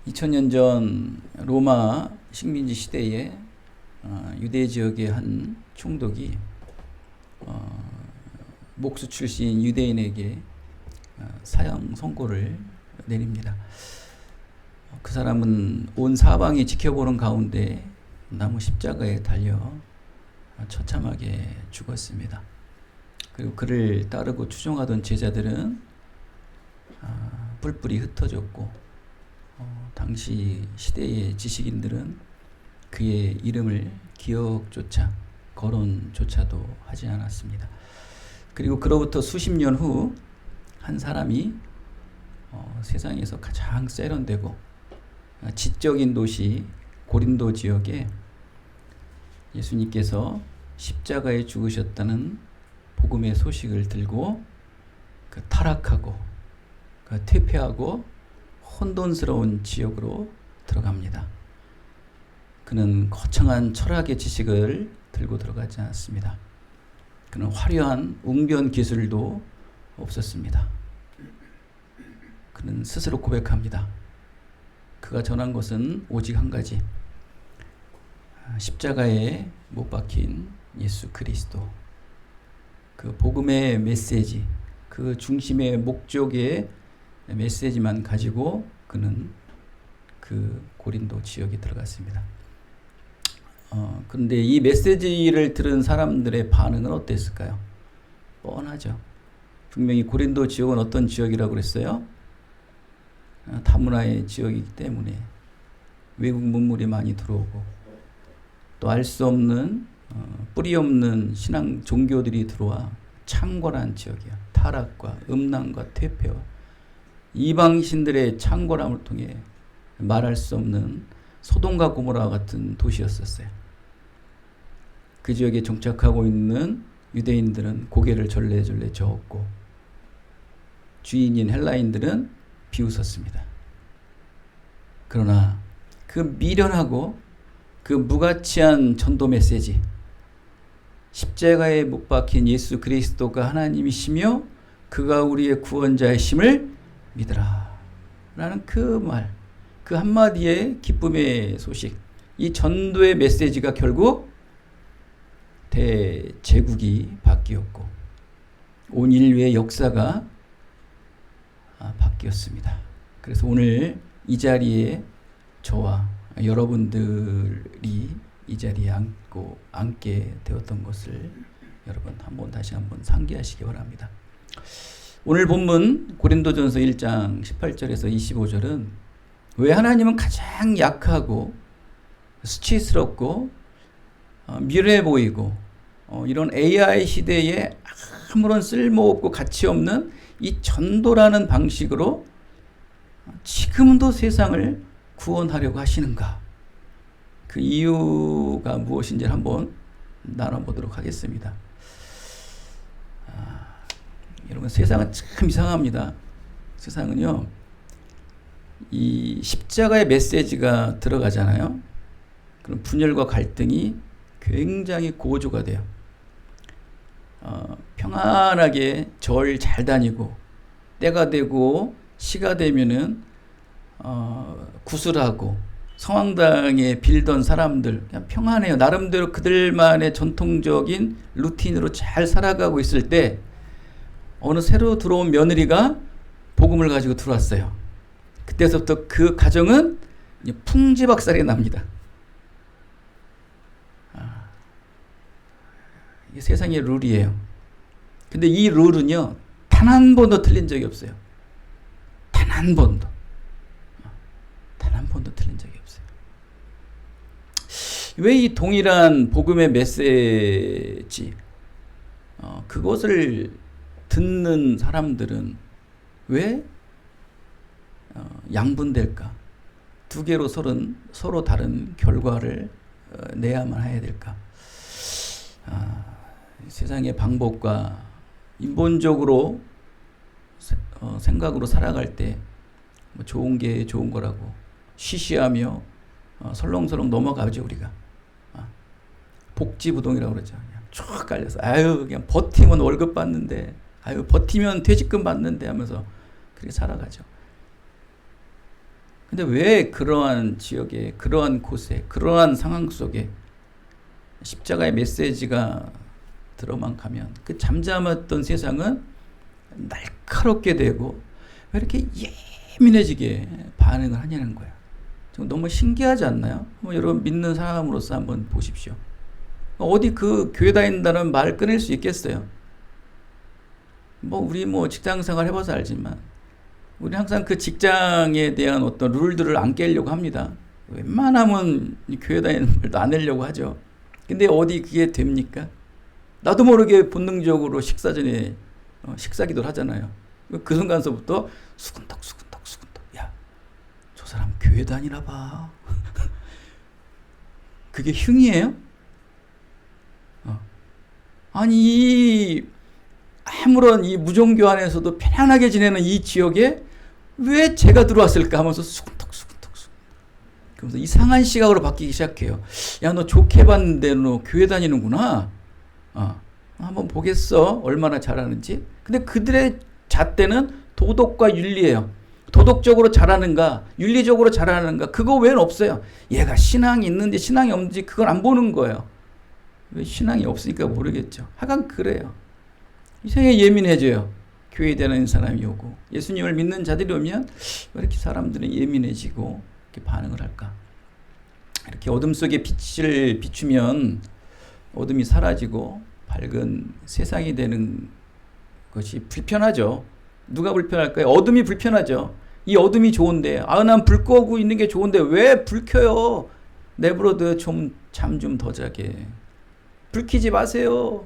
2000년 전 로마 식민지 시대에 유대 지역의 한 총독이 목수 출신 유대인에게 사형 선고를 내립니다. 그 사람은 온 사방이 지켜보는 가운데 나무 십자가에 달려 처참하게 죽었습니다. 그리고 그를 따르고 추종하던 제자들은 뿔뿔이 흩어졌고 당시 시대의 지식인들은 그의 이름을 기억조차 거론조차도 하지 않았습니다. 그리고 그로부터 수십 년 후 한 사람이 세상에서 가장 세련되고 지적인 도시 고린도 지역에 예수님께서 십자가에 죽으셨다는 복음의 소식을 들고 그 타락하고 그 퇴폐하고 혼돈스러운 지역으로 들어갑니다. 그는 거창한 철학의 지식을 들고 들어가지 않았습니다. 그는 화려한 웅변 기술도 없었습니다. 그는 스스로 고백합니다. 그가 전한 것은 오직 한 가지, 십자가에 못 박힌 예수 그리스도, 그 복음의 메시지, 그 중심의 목적의 메시지만 가지고 그는 그 고린도 지역에 들어갔습니다. 그런데 이 메시지를 들은 사람들의 반응은 어땠을까요? 뻔하죠. 분명히 고린도 지역은 어떤 지역이라고 그랬어요? 다문화의 지역이기 때문에 외국 문물이 많이 들어오고 또 알 수 없는 뿌리 없는 신앙 종교들이 들어와 창궐한 지역이야. 타락과 음란과 퇴폐와 이방신들의 창궐함을 통해 말할 수 없는 소돔과 고모라 같은 도시였었어요. 그 지역에 정착하고 있는 유대인들은 고개를 절레절레 저었고 주인인 헬라인들은 비웃었습니다. 그러나 그 미련하고 그 무가치한 전도 메시지, 십자가에 못 박힌 예수 그리스도가 하나님이시며 그가 우리의 구원자이심을 믿으라 라는 그 말, 그 한마디의 기쁨의 소식, 이 전도의 메시지가 결국 대제국이 바뀌었고 온 인류의 역사가 바뀌었습니다. 그래서 오늘 이 자리에 저와 여러분들이 이 자리에 앉게 되었던 것을 여러분 다시 한번 상기하시기 바랍니다. 오늘 본문 고린도전서 1장 18절에서 25절은 왜 하나님은 가장 약하고 수치스럽고 미련해 보이고 이런 AI 시대에 아무런 쓸모없고 가치없는 이 전도라는 방식으로 지금도 세상을 구원하려고 하시는가? 그 이유가 무엇인지 한번 나눠보도록 하겠습니다. 여러분, 세상은 참 이상합니다. 세상은요, 이 십자가의 메시지가 들어가잖아요. 그럼 분열과 갈등이 굉장히 고조가 돼요. 평안하게 절 잘 다니고 때가 되고 시가 되면은 구슬하고 성황당에 빌던 사람들 그냥 평안해요. 나름대로 그들만의 전통적인 루틴으로 잘 살아가고 있을 때 어느 새로 들어온 며느리가 복음을 가지고 들어왔어요. 그때서부터 그 가정은 풍지박살이 납니다. 이게 세상의 룰이에요. 근데 이 룰은요, 단 한 번도 틀린 적이 없어요. 단 한 번도. 단 한 번도 틀린 적이 없어요. 왜 이 동일한 복음의 메시지, 그것을 듣는 사람들은 왜 양분될까? 두 개로 서로 다른 결과를 내야만 해야 될까? 세상의 방법과 인본적으로 생각으로 살아갈 때 뭐 좋은 게 좋은 거라고 쉬쉬하며 설렁설렁 넘어가죠. 우리가 복지부동이라고 그러죠. 그냥 쭉 깔려서 그냥 버티면 월급 받는데 버티면 퇴직금 받는데 하면서 그렇게 살아가죠. 근데 왜 그러한 지역에, 그러한 곳에, 그러한 상황 속에 십자가의 메시지가 들어만 가면 그 잠잠했던 세상은 날카롭게 되고 왜 이렇게 예민해지게 반응을 하냐는 거야. 너무 신기하지 않나요? 여러분 믿는 사람으로서 한번 보십시오. 어디 그 교회 다닌다는 말 끊을 수 있겠어요? 우리 직장생활 해봐서 알지만 우리 항상 그 직장에 대한 어떤 룰들을 안 깨려고 합니다. 웬만하면 교회 다니는 말도 안 하려고 하죠. 근데 어디 그게 됩니까? 나도 모르게 본능적으로 식사 전에 식사기도를 하잖아요. 그 순간서부터 수근덕 야, 저 사람 교회 다니나 봐. 그게 흉이에요? 아니 아무런 이 무종교 안에서도 편안하게 지내는 이 지역에 왜 제가 들어왔을까 하면서 수근덕 그러면서 이상한 시각으로 바뀌기 시작해요. 야, 너 좋게 봤는데 너 교회 다니는구나. 한번 보겠어. 얼마나 잘하는지. 근데 그들의 잣대는 도덕과 윤리예요. 도덕적으로 잘하는가, 윤리적으로 잘하는가, 그거 외에는 없어요. 얘가 신앙이 있는지 신앙이 없는지 그걸 안 보는 거예요. 왜 신앙이 없으니까 모르겠죠. 하여간 그래요. 이상하게 예민해져요. 교회에 다니는 사람이 오고 예수님을 믿는 자들이 오면 왜 이렇게 사람들은 예민해지고 이렇게 반응을 할까? 이렇게 어둠 속에 빛을 비추면 어둠이 사라지고 밝은 세상이 되는 것이 불편하죠. 누가 불편할까요? 어둠이 불편하죠. 이 어둠이 좋은데, 난 불 끄고 있는 게 좋은데 왜 불 켜요? 내버려둬. 잠 좀 더 자게. 불 켜지 마세요.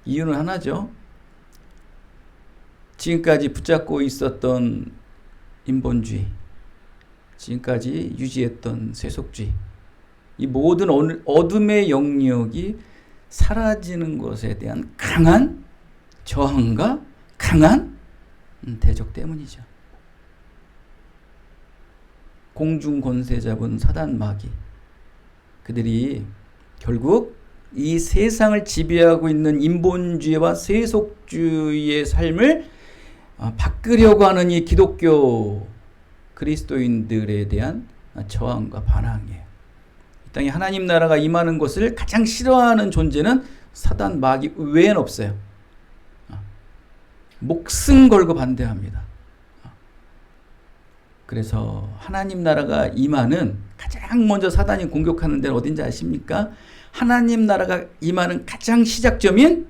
이유는 하나죠. 지금까지 붙잡고 있었던 인본주의, 지금까지 유지했던 세속주의, 이 모든 어둠의 영역이 사라지는 것에 대한 강한 저항과 강한 대적 때문이죠. 공중 권세 잡은 사단 마귀, 그들이 결국 이 세상을 지배하고 있는 인본주의와 세속주의의 삶을 바꾸려고 하는 이 기독교 그리스도인들에 대한 저항과 반항이에요. 이 땅에 하나님 나라가 임하는 것을 가장 싫어하는 존재는 사단 마귀 외엔 없어요. 목숨 걸고 반대합니다. 그래서 하나님 나라가 임하는 가장 먼저 사단이 공격하는 데는 어딘지 아십니까? 하나님 나라가 임하는 가장 시작점인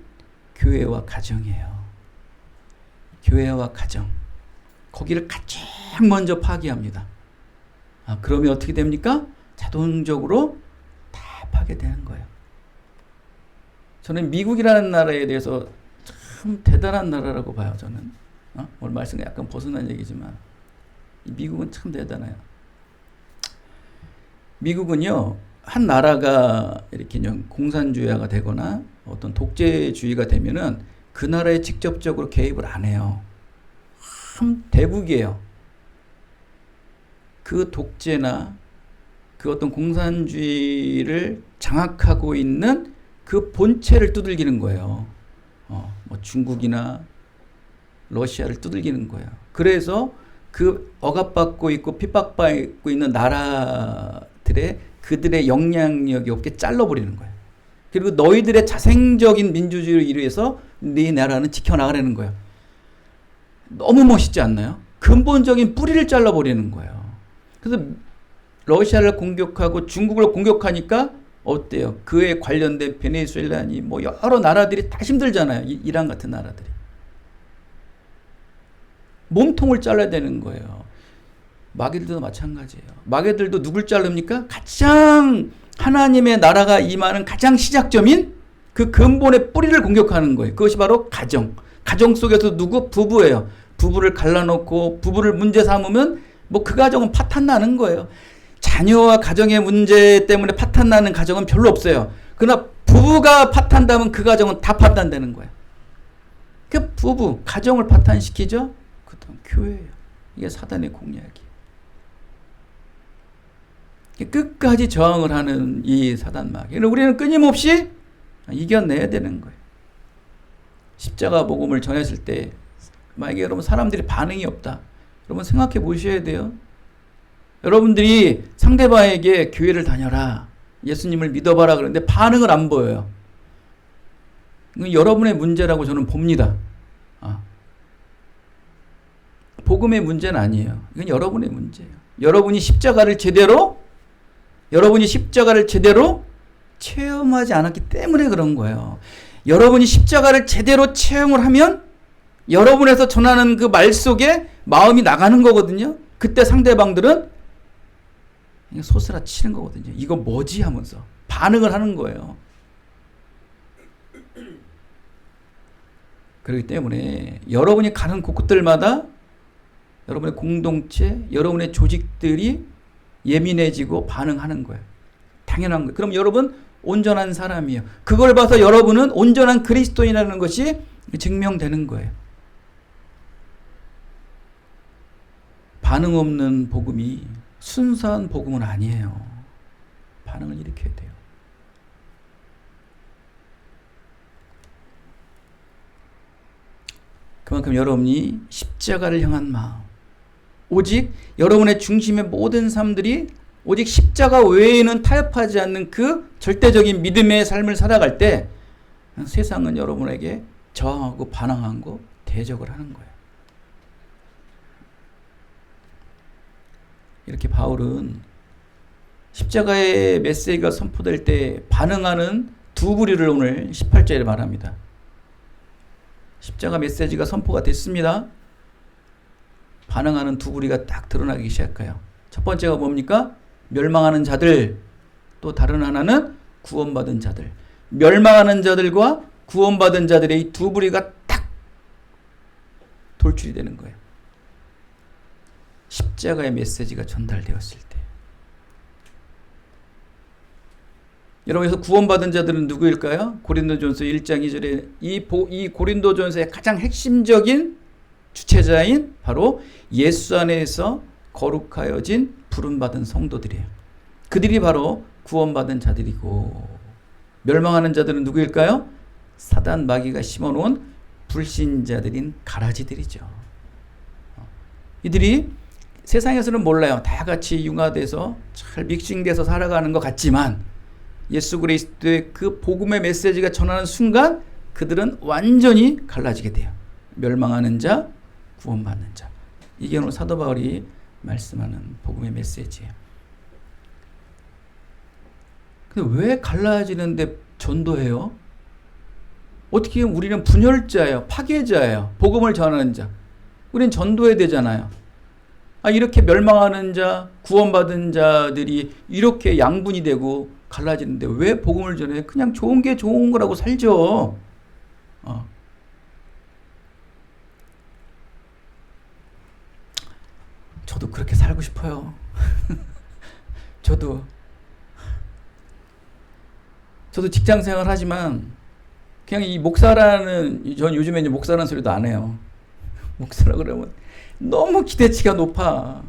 교회와 가정이에요. 교회와 가정, 거기를 가장 먼저 파괴합니다. 그러면 어떻게 됩니까? 자동적으로 다 파괴되는 거예요. 저는 미국이라는 나라에 대해서 참 대단한 나라라고 봐요. 저는 오늘 말씀과 약간 벗어난 얘기지만 미국은 참 대단해요. 미국은요, 한 나라가 이렇게 공산주의가 되거나 어떤 독재주의가 되면은 그 나라에 직접적으로 개입을 안 해요. 참 대국이에요. 그 독재나 그 어떤 공산주의를 장악하고 있는 그 본체를 두들기는 거예요. 중국이나 러시아를 두들기는 거예요. 그래서 그 억압받고 있고 핍박받고 있는 나라들의 그들의 영향력이 없게 잘라버리는 거예요. 그리고 너희들의 자생적인 민주주의를 위해서 네 나라는 지켜나가려는 거예요. 너무 멋있지 않나요? 근본적인 뿌리를 잘라버리는 거예요. 그래서 러시아를 공격하고 중국을 공격하니까 어때요? 그에 관련된 베네수엘라니 여러 나라들이 다 힘들잖아요. 이란 같은 나라들이. 몸통을 잘라야 되는 거예요. 마귀들도 마찬가지예요. 마귀들도 누굴 자릅니까? 가장 하나님의 나라가 임하는 가장 시작점인 그 근본의 뿌리를 공격하는 거예요. 그것이 바로 가정. 가정 속에서 누구? 부부예요. 부부를 갈라놓고 부부를 문제 삼으면 그 가정은 파탄나는 거예요. 자녀와 가정의 문제 때문에 파탄나는 가정은 별로 없어요. 그러나 부부가 파탄나면 그 가정은 다 파탄되는 거예요. 그 부부, 가정을 파탄시키죠? 그다음 교회예요. 이게 사단의 공략이에요. 끝까지 저항을 하는 이 사단 마귀. 우리는 끊임없이 이겨내야 되는 거예요. 십자가 복음을 전했을 때 만약에 여러분 사람들이 반응이 없다. 여러분 생각해 보셔야 돼요. 여러분들이 상대방에게 교회를 다녀라, 예수님을 믿어봐라 그러는데 반응을 안 보여요. 이건 여러분의 문제라고 저는 봅니다. 복음의 문제는 아니에요. 이건 여러분의 문제예요. 여러분이 십자가를 제대로 체험하지 않았기 때문에 그런 거예요. 여러분이 십자가를 제대로 체험을 하면 여러분에서 전하는 그 말 속에 마음이 나가는 거거든요. 그때 상대방들은 소스라치는 거거든요. 이거 뭐지 하면서 반응을 하는 거예요. 그렇기 때문에 여러분이 가는 곳곳들마다 여러분의 공동체, 여러분의 조직들이 예민해지고 반응하는 거예요. 당연한 거예요. 그럼 여러분 온전한 사람이에요. 그걸 봐서 여러분은 온전한 그리스도인이라는 것이 증명되는 거예요. 반응 없는 복음이 순수한 복음은 아니에요. 반응을 일으켜야 돼요. 그만큼 여러분이 십자가를 향한 마음, 오직 여러분의 중심의 모든 삶들이 오직 십자가 외에는 타협하지 않는 그 절대적인 믿음의 삶을 살아갈 때 세상은 여러분에게 저항하고 반항하고 대적을 하는 거예요. 이렇게 바울은 십자가의 메시지가 선포될 때 반응하는 두 부류를 오늘 18절에 말합니다. 십자가 메시지가 선포가 됐습니다. 반응하는 두 부류가 딱 드러나기 시작해요. 첫 번째가 뭡니까? 멸망하는 자들, 또 다른 하나는 구원받은 자들. 멸망하는 자들과 구원받은 자들의 이 두 부류가 딱 돌출이 되는 거예요. 십자가의 메시지가 전달되었을 때. 여러분에서 구원받은 자들은 누구일까요? 고린도전서 1장 2절에 이 고린도전서의 가장 핵심적인 주체자인 바로 예수 안에서 거룩하여진 부름받은 성도들이에요. 그들이 바로 구원받은 자들이고, 멸망하는 자들은 누구일까요? 사단 마귀가 심어놓은 불신자들인 가라지들이죠. 이들이 세상에서는 몰라요. 다 같이 융화돼서 잘 믹싱돼서 살아가는 것 같지만 예수 그리스도의 그 복음의 메시지가 전하는 순간 그들은 완전히 갈라지게 돼요. 멸망하는 자, 구원받는 자. 이게 오늘 사도 바울이 말씀하는 복음의 메시지예요. 근데 왜 갈라지는데 전도해요? 어떻게 우리는 분열자예요. 파괴자예요. 복음을 전하는 자. 우리는 전도해야 되잖아요. 이렇게 멸망하는 자, 구원받은 자들이 이렇게 양분이 되고 갈라지는데 왜 복음을 전해? 그냥 좋은 게 좋은 거라고 살죠. 저도 그렇게 살고 싶어요. 저도 직장 생활 하지만 그냥 이 목사라는, 전 요즘에 이제 목사라는 소리도 안 해요. 목사라 그러면 너무 기대치가 높아.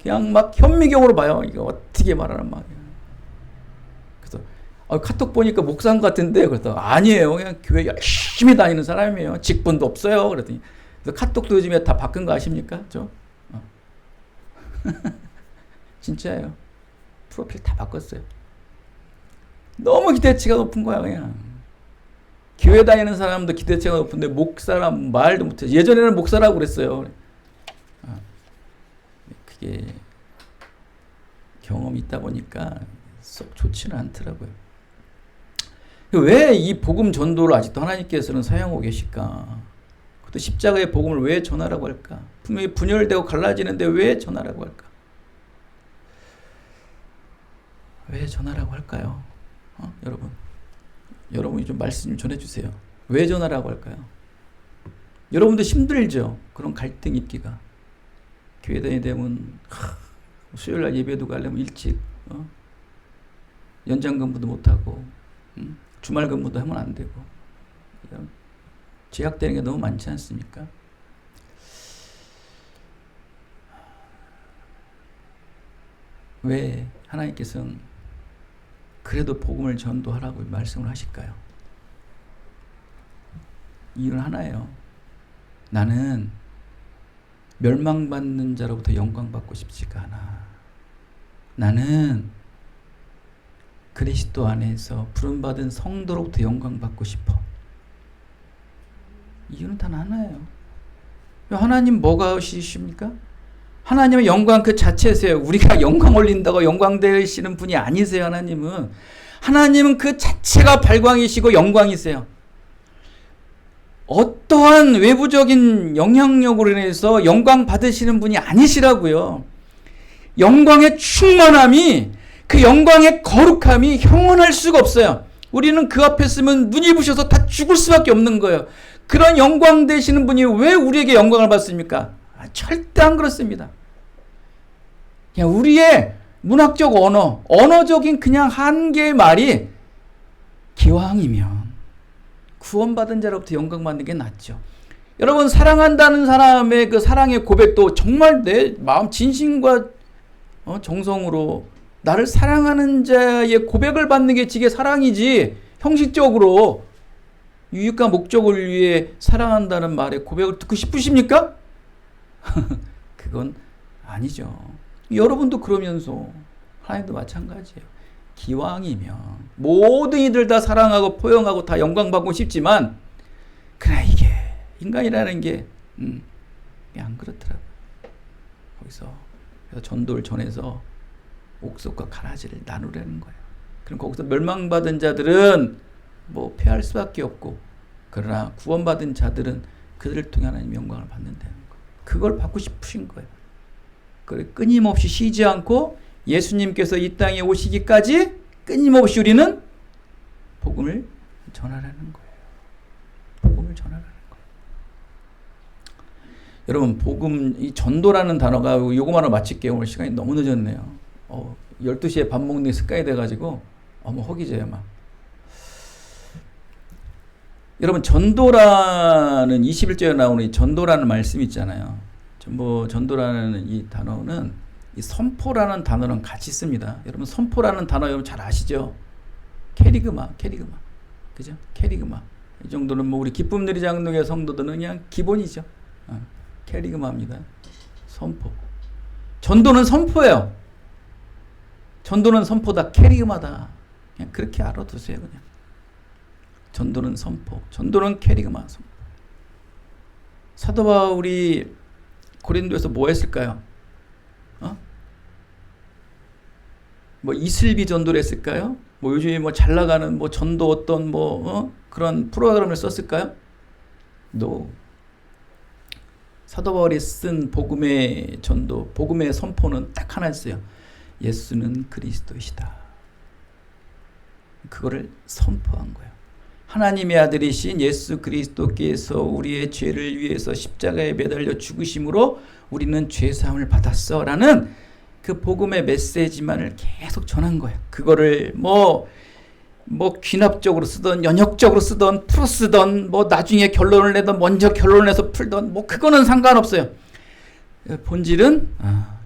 그냥 막 현미경으로 봐요. 이거 어떻게 말하는 말이야. 그래서 카톡 보니까 목사인 것 같은데, 그래서 아니에요. 그냥 교회 열심히 다니는 사람이에요. 직분도 없어요. 그랬더니 그래서 카톡도 요즘에 다 바꾼 거 아십니까? 진짜예요. 프로필 다 바꿨어요. 너무 기대치가 높은 거야. 그냥 교회 다니는 사람도 기대치가 높은데 목사란 말도 못해. 예전에는 목사라고 그랬어요. 그게 경험이 있다 보니까 썩 좋지는 않더라고요. 왜 이 복음 전도를 아직도 하나님께서는 사용하고 계실까? 또 십자가의 복음을 왜 전하라고 할까? 분명히 분열되고 갈라지는데 왜 전하라고 할까? 왜 전하라고 할까요? 여러분이 좀 말씀 좀 전해주세요. 왜 전하라고 할까요? 여러분도 힘들죠? 그런 갈등 있기가. 교회 다니게 되면 수요일날 예배도 가려면 일찍 연장 근무도 못하고 주말 근무도 하면 안 되고 제약되는 게 너무 많지 않습니까? 왜 하나님께서는 그래도 복음을 전도하라고 말씀을 하실까요? 이유는 하나예요. 나는 멸망받는 자로부터 영광받고 싶지가 않아. 나는 그리스도 안에서 부름받은 성도로부터 영광받고 싶어. 이유는 단 하나예요. 하나님 뭐가 싫으십니까? 하나님은 영광 그 자체세요. 우리가 영광 올린다고 영광 되시는 분이 아니세요. 하나님은 그 자체가 발광이시고 영광이세요. 어떠한 외부적인 영향력으로 인해서 영광 받으시는 분이 아니시라고요. 영광의 충만함이, 그 영광의 거룩함이 형언할 수가 없어요. 우리는 그 앞에 서면 눈이 부셔서 다 죽을 수밖에 없는 거예요. 그런 영광 되시는 분이 왜 우리에게 영광을 받습니까? 절대 안 그렇습니다. 그냥 우리의 문학적 언어적인 그냥 한 개의 말이 기왕이면 구원받은 자로부터 영광 받는 게 낫죠. 여러분, 사랑한다는 사람의 그 사랑의 고백도 정말 내 마음 진심과 정성으로 나를 사랑하는 자의 고백을 받는 게 지게 사랑이지, 형식적으로 유익과 목적을 위해 사랑한다는 말의 고백을 듣고 싶으십니까? 그건 아니죠. 여러분도 그러면서 하나님도 마찬가지예요. 기왕이면 모든 이들 다 사랑하고 포용하고 다 영광받고 싶지만, 그러나 이게 인간이라는 게 안 그렇더라고요. 거기서 전도를 전해서 옥석과 가라지를 나누려는 거예요. 그럼 거기서 멸망받은 자들은 뭐 패할 수밖에 없고, 그러나 구원받은 자들은 그들을 통해 하나님 영광을 받는다는 거. 그걸 받고 싶으신 거예요. 그래, 끊임없이 쉬지 않고 예수님께서 이 땅에 오시기까지 끊임없이 우리는 복음을 전하라는 거예요. 복음을 전하라는 거예요. 여러분, 복음, 이 전도라는 단어가, 요거만으로 마칠게요. 오늘 시간이 너무 늦었네요. 12시에 밥 먹는 게 습관이 돼가지고 허기져요 막. 여러분, 전도라는 21절에 나오는 이 전도라는 말씀이 있잖아요. 전도라는 이 단어는 이 선포라는 단어랑 같이 씁니다. 여러분, 선포라는 단어 여러분 잘 아시죠? 캐리그마. 그죠? 캐리그마. 이 정도는 뭐 우리 기쁨 누리 장로교 성도들은 그냥 기본이죠. 캐리그마입니다. 선포. 전도는 선포예요. 전도는 선포다. 캐리그마다. 그냥 그렇게 알아두세요. 그냥. 전도는 선포. 전도는 캐리그마. 선포. 사도 바울이 고린도에서 뭐 했을까요? 뭐 이슬비 전도를 했을까요? 뭐 요즘에 뭐 잘 나가는 뭐 전도 어떤 그런 프로그램을 썼을까요? No. 사도 바울이 쓴 복음의 전도, 복음의 선포는 딱 하나였어요. 예수는 그리스도이시다. 그거를 선포한 거예요. 하나님의 아들이신 예수 그리스도께서 우리의 죄를 위해서 십자가에 매달려 죽으심으로 우리는 죄사함을 받았어 라는 그 복음의 메시지만을 계속 전한 거예요. 그거를 뭐 귀납적으로 쓰던 연역적으로 쓰던 풀어 쓰던 나중에 결론을 내던 먼저 결론을 내서 풀던 그거는 상관없어요. 본질은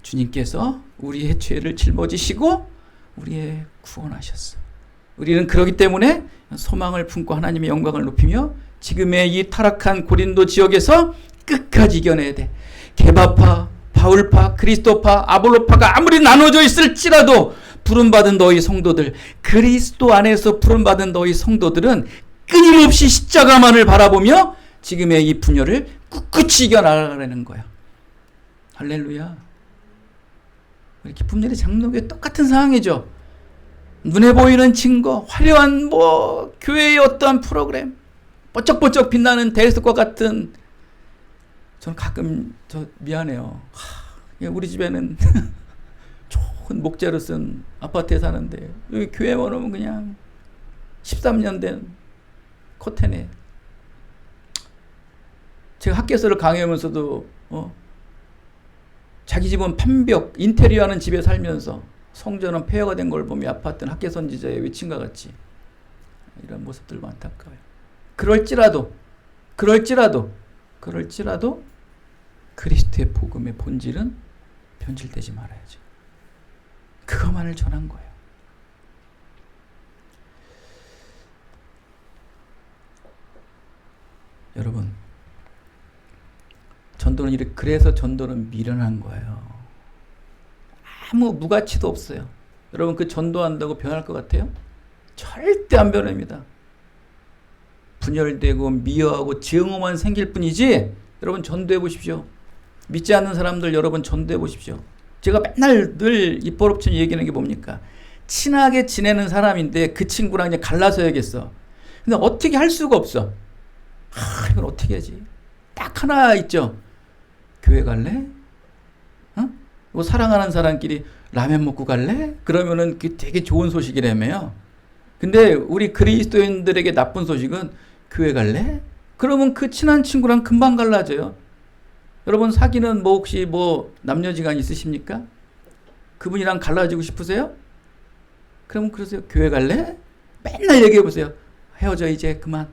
주님께서 우리의 죄를 짊어지시고 우리의 구원하셨어. 우리는 그러기 때문에 소망을 품고 하나님의 영광을 높이며 지금의 이 타락한 고린도 지역에서 끝까지 이겨내야 돼. 개바파, 바울파, 그리스도파, 아볼로파가 아무리 나눠져 있을지라도 부름받은 너희 성도들, 그리스도 안에서 부름받은 너희 성도들은 끊임없이 십자가만을 바라보며 지금의 이 분열을 꿋꿋이 이겨나가라는 거야. 할렐루야. 우리 기쁨들의 장로교회 똑같은 상황이죠. 눈에 보이는 증거, 화려한 교회의 어떠한 프로그램, 번쩍번쩍 빛나는 대리석과 같은. 저는 가끔 미안해요. 우리 집에는 좋은 목재로 쓴 아파트에 사는데 여기 교회만 오면 그냥 13년 된 코테네. 제가 학교에서를 강의하면서도 자기 집은 판벽, 인테리어하는 집에 살면서 성전은 폐허가 된 걸 보며 아파트는 학계 선지자의 외침과 같이 이런 모습들 안타까워요. 그럴지라도 그리스도의 복음의 본질은 변질되지 말아야죠. 그것만을 전한 거예요. 여러분, 전도는 이렇게 그래서 전도는 미련한 거예요. 아무 무가치도 없어요. 여러분 그 전도한다고 변할 것 같아요? 절대 안 변합니다. 분열되고 미워하고 증오만 생길 뿐이지. 여러분 전도해 보십시오. 믿지 않는 사람들 여러분 전도해 보십시오. 제가 맨날 늘 입버릇처럼 얘기하는 게 뭡니까? 친하게 지내는 사람인데 그 친구랑 이제 갈라서야겠어. 근데 어떻게 할 수가 없어. 이건 어떻게 하지? 딱 하나 있죠. 교회 갈래? 뭐 사랑하는 사람끼리 라면 먹고 갈래? 그러면은 그게 되게 좋은 소식이라며요. 근데 우리 그리스도인들에게 나쁜 소식은 교회 갈래? 그러면 그 친한 친구랑 금방 갈라져요. 여러분 사귀는 뭐 혹시 뭐 남녀지간 있으십니까? 그분이랑 갈라지고 싶으세요? 그럼 그러세요. 교회 갈래? 맨날 얘기해 보세요. 헤어져 이제 그만.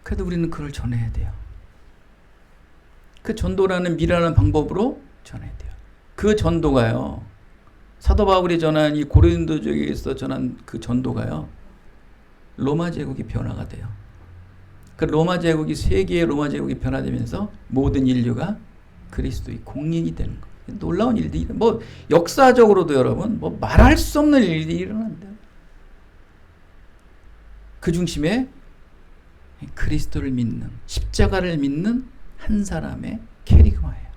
그래도 우리는 그걸 전해야 돼요. 그 전도라는 미라는 방법으로 전해야 돼요. 그 전도가요. 사도 바울이 전한 이 고린도족에서 전한 그 전도가요. 로마 제국이 변화가 돼요. 그 로마 제국이 세계의 로마 제국이 변화되면서 모든 인류가 그리스도의 공인이 되는 거예요. 놀라운 일들이 뭐 역사적으로도 여러분 뭐 말할 수 없는 일들이 일어난대요. 그 중심에 그리스도를 믿는 십자가를 믿는 한 사람의 캐리그마예요.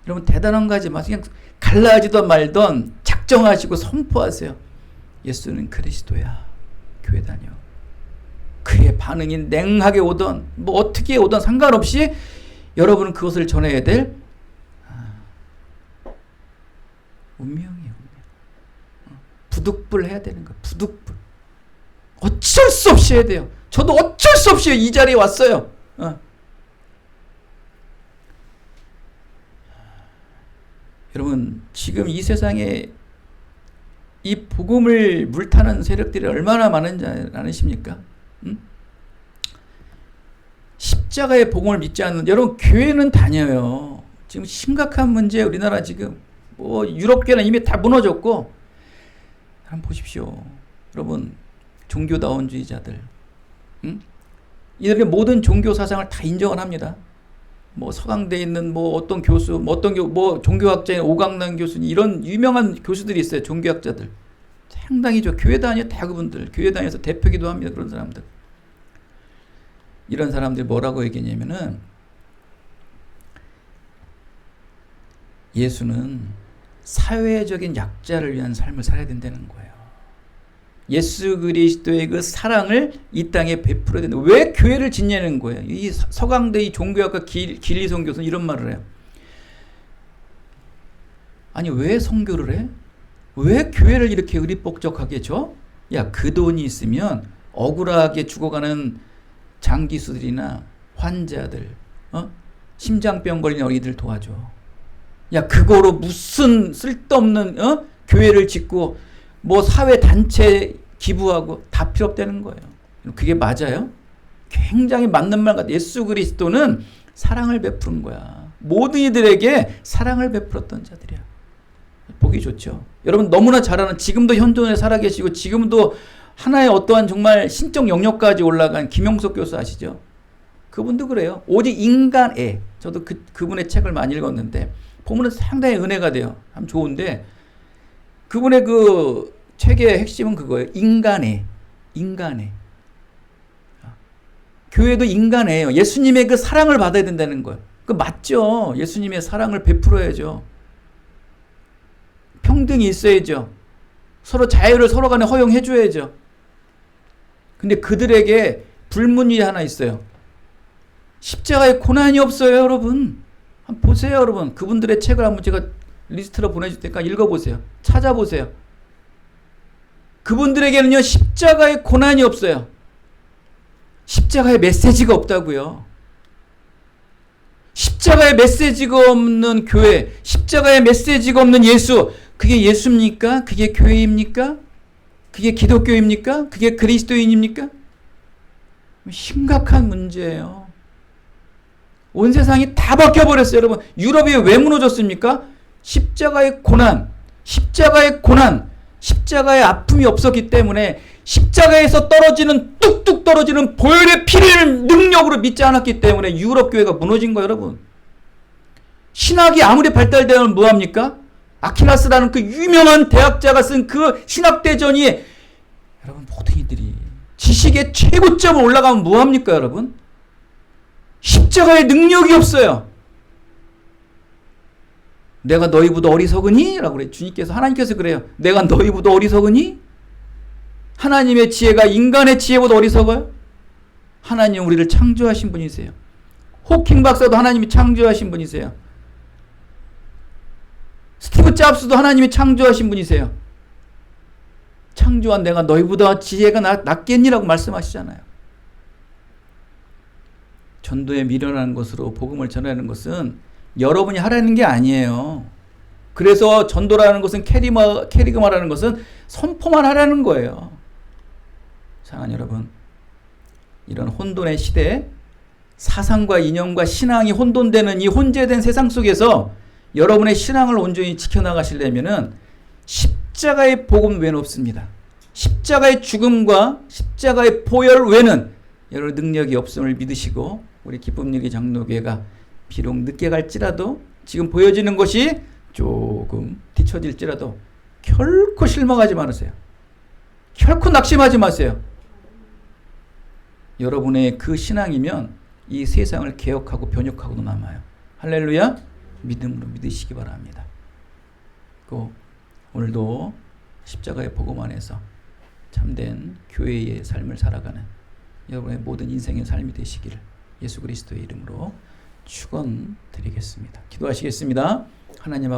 여러분 대단한 거 하지 마세요. 그냥 갈라지던 말던 작정하시고 선포하세요. 예수는 그리스도야. 교회 다녀. 그의 반응이 냉하게 오던 뭐 어떻게 오던 상관없이 여러분은 그것을 전해야 될 운명이에요. 운명. 부득불 해야 되는 거예요. 부득불. 어쩔 수 없이 해야 돼요. 저도 어쩔 수 없이 이 자리에 왔어요. 여러분 지금 이 세상에 이 복음을 물타는 세력들이 얼마나 많은지 아십니까? 십자가의 복음을 믿지 않는 여러분 교회는 다녀요. 지금 심각한 문제예요. 우리나라 지금 뭐 유럽계는 이미 다 무너졌고 한번 보십시오. 여러분 종교다원주의자들 이들의 모든 종교 사상을 다 인정을 합니다. 뭐 서강대에 있는 뭐 어떤 교수, 뭐 어떤 뭐 종교학자인 오강남 교수님 이런 유명한 교수들이 있어요. 종교학자들 상당히 교회 다녀 다 그분들 교회 다녀서 대표기도 합니다. 그런 사람들 이런 사람들이 뭐라고 얘기했냐면은 예수는 사회적인 약자를 위한 삶을 살아야 된다는 거예요. 예수 그리스도의 그 사랑을 이 땅에 베풀어야 된다. 왜 교회를 짓냐는 거예요. 이 서강대 이 종교학과 길리성 교수는 이런 말을 해요. 아니 왜 선교를 해? 왜 교회를 이렇게 의리복적하게 줘? 야, 그 돈이 있으면 억울하게 죽어가는 장기수들이나 환자들, 심장병 걸린 어린이들 도와줘. 야, 그거로 무슨 쓸데없는 교회를 짓고 뭐 사회 단체 기부하고 다 필요 없다는 거예요. 그게 맞아요? 굉장히 맞는 말 같아요. 예수 그리스도는 사랑을 베푸는 거야. 모든 이들에게 사랑을 베풀었던 자들이야. 보기 좋죠. 여러분 너무나 잘 아는 지금도 현존에 살아계시고 지금도 하나의 어떠한 정말 신적 영역까지 올라간 김용석 교수 아시죠? 그분도 그래요. 오직 인간애. 저도 그분의 책을 많이 읽었는데 보면은 상당히 은혜가 돼요. 참 좋은데 그분의 그 책의 핵심은 그거예요. 인간애. 인간애. 교회도 인간애예요. 예수님의 그 사랑을 받아야 된다는 거예요. 그 맞죠. 예수님의 사랑을 베풀어야죠. 평등이 있어야죠. 서로 자유를 서로 간에 허용해 줘야죠. 근데 그들에게 불문이 하나 있어요. 십자가에 고난이 없어요, 여러분. 한번 보세요, 여러분. 그분들의 책을 한번 제가 리스트로 보내줄 테니까 읽어보세요. 찾아보세요. 그분들에게는요, 십자가에 고난이 없어요. 십자가에 메시지가 없다고요. 십자가에 메시지가 없는 교회, 십자가에 메시지가 없는 예수, 그게 예수입니까? 그게 교회입니까? 그게 기독교입니까? 그게 그리스도인입니까? 심각한 문제예요. 온 세상이 다 바뀌어버렸어요. 여러분, 유럽이 왜 무너졌습니까? 십자가의 고난, 십자가의 고난, 십자가의 아픔이 없었기 때문에 십자가에서 떨어지는 뚝뚝 떨어지는 보혈의 피를 능력으로 믿지 않았기 때문에 유럽 교회가 무너진 거예요, 여러분. 신학이 아무리 발달되면 뭐합니까? 아퀴나스라는 그 유명한 대학자가 쓴 그 신학대전이, 여러분, 모든 이들이 지식의 최고점을 올라가면 뭐합니까, 여러분? 십자가의 능력이 없어요. 내가 너희보다 어리석으니? 라고 그래요. 주님께서, 하나님께서 그래요. 내가 너희보다 어리석으니? 하나님의 지혜가 인간의 지혜보다 어리석어요? 하나님은 우리를 창조하신 분이세요. 호킹 박사도 하나님이 창조하신 분이세요. 스티브 잡스도 하나님이 창조하신 분이세요. 창조한 내가 너희보다 지혜가 낫겠니라고 말씀하시잖아요. 전도에 미련한 것으로 복음을 전하는 것은 여러분이 하라는 게 아니에요. 그래서 전도라는 것은 캐리그마라는 것은 선포만 하라는 거예요. 사랑하는 여러분, 이런 혼돈의 시대에 사상과 이념과 신앙이 혼돈되는 이 혼재된 세상 속에서 여러분의 신앙을 온전히 지켜나가시려면은 십자가의 복음 외에는 없습니다. 십자가의 죽음과 십자가의 보혈 외에는 여러분 능력이 없음을 믿으시고, 우리 기쁨일기 장로교회가 비록 늦게 갈지라도, 지금 보여지는 것이 조금 뒤처질지라도 결코 실망하지 마세요. 결코 낙심하지 마세요. 여러분의 그 신앙이면 이 세상을 개혁하고 변혁하고도 남아요. 할렐루야. 믿음으로 믿으시기 바랍니다. 오늘도 십자가의 복음 안에서 참된 교회의 삶을 살아가는 여러분의 모든 인생의 삶이 되시기를 예수 그리스도의 이름으로 축원드리겠습니다. 기도하시겠습니다. 하나님 아버지,